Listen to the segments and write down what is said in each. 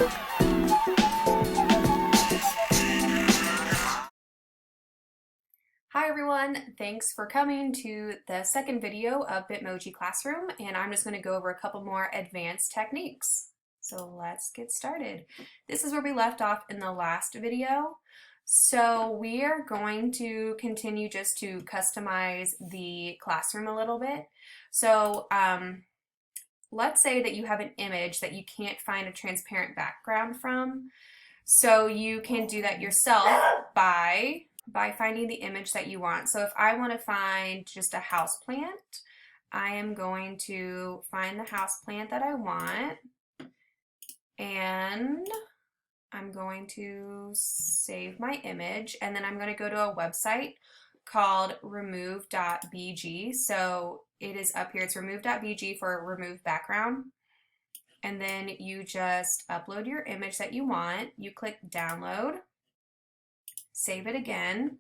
Hi everyone, thanks for coming to the second video of Bitmoji Classroom, and I'm just going to go over a couple more advanced techniques. So let's get started. This is where we left off in the last video. So we are going to continue just to customize the classroom a little bit. So let's say that you have an image that you can't find a transparent background from. So you can do that yourself by finding the image that you want. So if I want to find just a house plant, I am going to find the house plant that I want, and I'm going to save my image, and then I'm going to go to a website called remove.bg. So it is up here. It's remove.bg for remove background. And then you just upload your image that you want. You click download, save it again,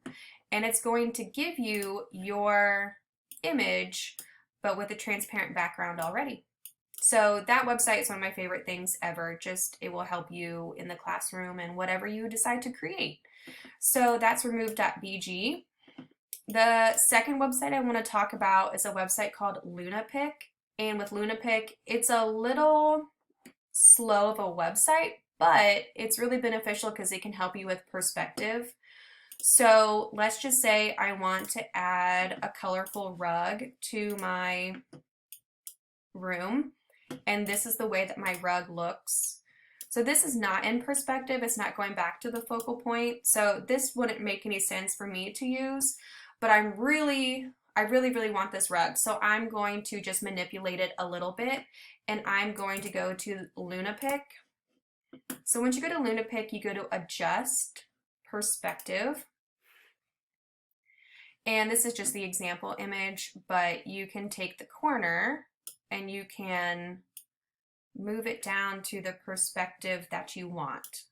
and it's going to give you your image, but with a transparent background already. So that website is one of my favorite things ever. Just, it will help you in the classroom and whatever you decide to create. So that's remove.bg. The second website I want to talk about is a website called LunaPic. And with LunaPic, it's a little slow of a website, but it's really beneficial because it can help you with perspective. So let's just say I want to add a colorful rug to my room, and this is the way that my rug looks. So this is not in perspective, it's not going back to the focal point, so this wouldn't make any sense for me to use, but I really want this rug, so I'm going to just manipulate it a little bit, and I'm going to go to LunaPic. So once you go to LunaPic, you go to Adjust Perspective, and this is just the example image, but you can take the corner and you can move it down to the perspective that you want.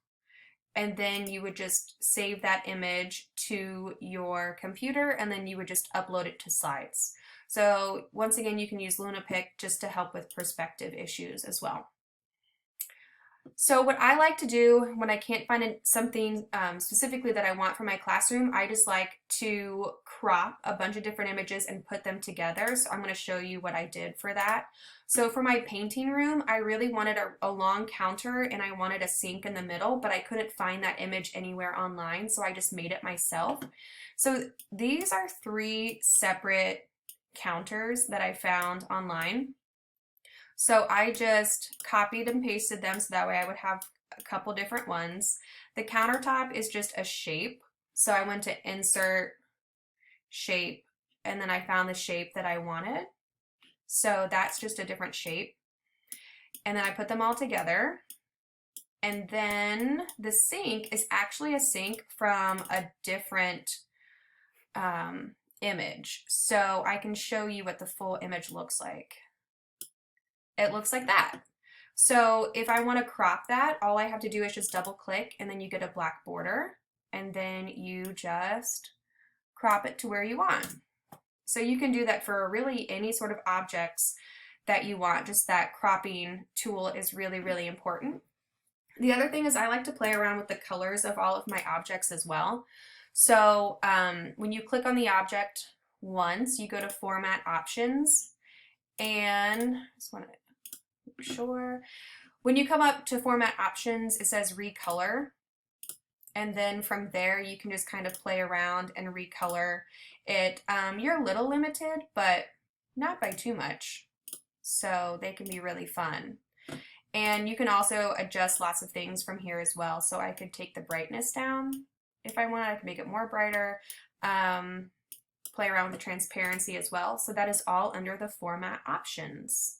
And then you would just save that image to your computer, and then you would just upload it to slides. So once again, you can use LunaPic just to help with perspective issues as well. So what I like to do when I can't find something specifically that I want for my classroom, I just like to crop a bunch of different images and put them together. So I'm going to show you what I did for that. So for my painting room, I really wanted a long counter, and I wanted a sink in the middle, but I couldn't find that image anywhere online, so I just made it myself. So these are 3 separate counters that I found online. So I just copied and pasted them so that way I would have a couple different ones. The countertop is just a shape. So I went to Insert, Shape, and then I found the shape that I wanted. So that's just a different shape. And then I put them all together. And then the sink is actually a sink from a different image. So I can show you what the full image looks like. It looks like that. So if I want to crop that, all I have to do is just double click, and then you get a black border, and then you just crop it to where you want. So you can do that for really any sort of objects that you want. Just that cropping tool is really, really important. The other thing is I like to play around with the colors of all of my objects as well. So when you click on the object once, you go to Format Options, and I just want to make sure. When you come up to Format Options, it says Recolor. And then from there, you can just kind of play around and recolor it. You're a little limited, but not by too much. So they can be really fun. And you can also adjust lots of things from here as well. So I could take the brightness down if I wanted. I could make it more brighter. Play around with the transparency as well. So that is all under the Format Options.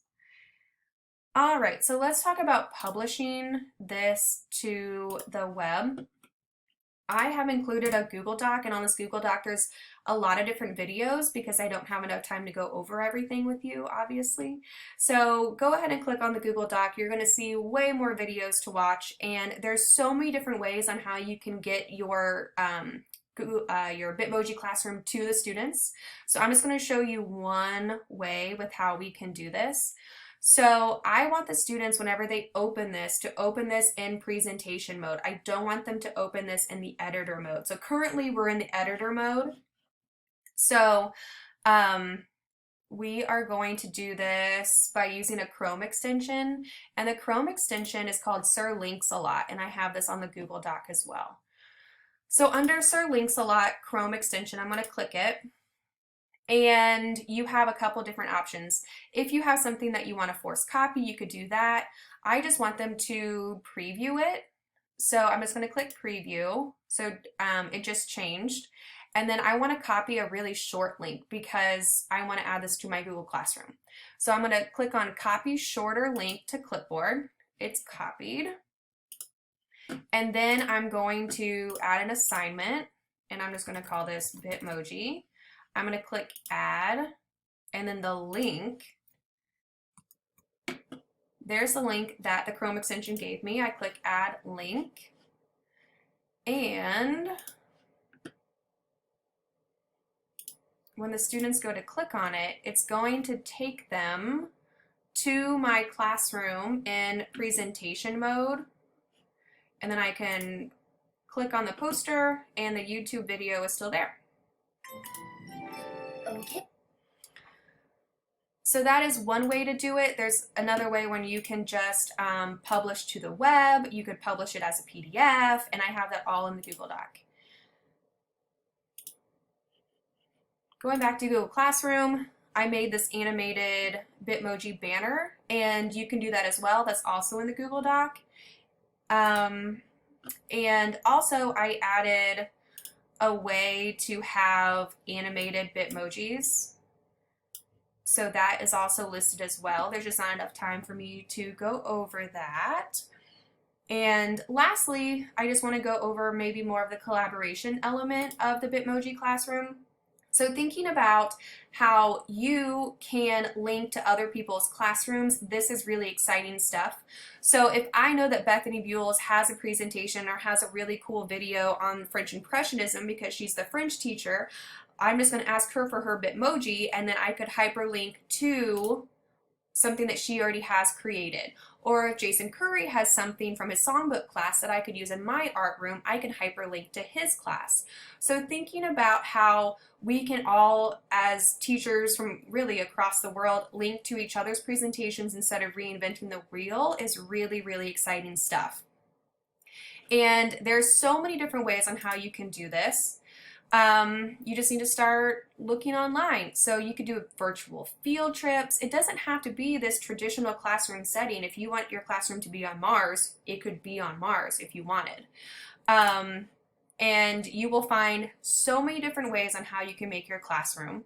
All right, so let's talk about publishing this to the web. I have included a Google Doc, and on this Google Doc there's a lot of different videos because I don't have enough time to go over everything with you, obviously. So go ahead and click on the Google Doc. You're going to see way more videos to watch, and there's so many different ways on how you can get your Bitmoji Classroom to the students. So I'm just going to show you one way with how we can do this. So I want the students, whenever they open this, to open this in presentation mode. I don't want them to open this in the editor mode. So currently we're in the editor mode. So we are going to do this by using a Chrome extension, and the Chrome extension is called Sir Links-A-Lot, and I have this on the Google Doc as well. So under Sir Links-A-Lot Chrome extension, I'm going to click it, and you have a couple different options. If you have something that you want to force copy, you could do that. I just want them to preview it, so I'm just going to click preview. So it just changed. And then I want to copy a really short link because I want to add this to my Google Classroom. So I'm going to click on copy shorter link to clipboard. It's copied. And then I'm going to add an assignment, and I'm just going to call this Bitmoji. I'm going to click add, and then the link. There's the link that the Chrome extension gave me. I click add link, and when the students go to click on it, it's going to take them to my classroom in presentation mode. And then I can click on the poster and the YouTube video is still there. Okay. So that is one way to do it. There's another way when you can just publish to the web. You could publish it as a PDF, and I have that all in the Google Doc. Going back to Google Classroom, I made this animated Bitmoji banner, and you can do that as well. That's also in the Google Doc. And also I added a way to have animated Bitmojis. So that is also listed as well. There's just not enough time for me to go over that. And lastly, I just want to go over maybe more of the collaboration element of the Bitmoji Classroom. So thinking about how you can link to other people's classrooms, this is really exciting stuff. So if I know that Bethany Buells has a presentation or has a really cool video on French Impressionism because she's the French teacher, I'm just going to ask her for her Bitmoji, and then I could hyperlink to something that she already has created. Or if Jason Curry has something from his songbook class that I could use in my art room, I can hyperlink to his class. So thinking about how we can all, as teachers from really across the world, link to each other's presentations instead of reinventing the wheel is really, really exciting stuff. And there's so many different ways on how you can do this. You just need to start looking online. So you could do virtual field trips. It doesn't have to be this traditional classroom setting. If you want your classroom to be on Mars, it could be on Mars if you wanted. And you will find so many different ways on how you can make your classroom.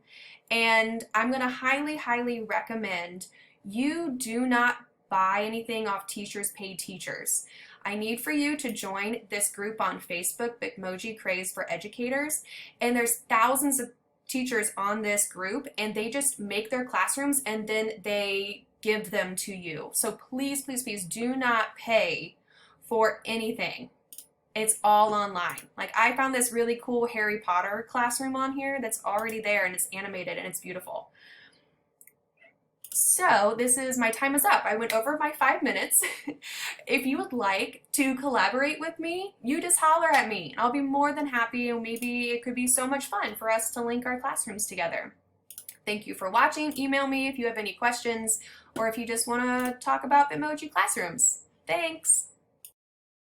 And I'm going to highly, highly recommend you do not buy anything off Teachers Pay Teachers. I need for you to join this group on Facebook, Bitmoji Craze for Educators, and there's thousands of teachers on this group, and they just make their classrooms and then they give them to you. So please, please, please do not pay for anything. It's all online. Like, I found this really cool Harry Potter classroom on here that's already there, and it's animated and it's beautiful. So this is, my time is up. I went over my 5 minutes. If you would like to collaborate with me, you just holler at me. I'll be more than happy, and maybe it could be so much fun for us to link our classrooms together. Thank you for watching. Email me if you have any questions or if you just want to talk about Bitmoji Classrooms. Thanks.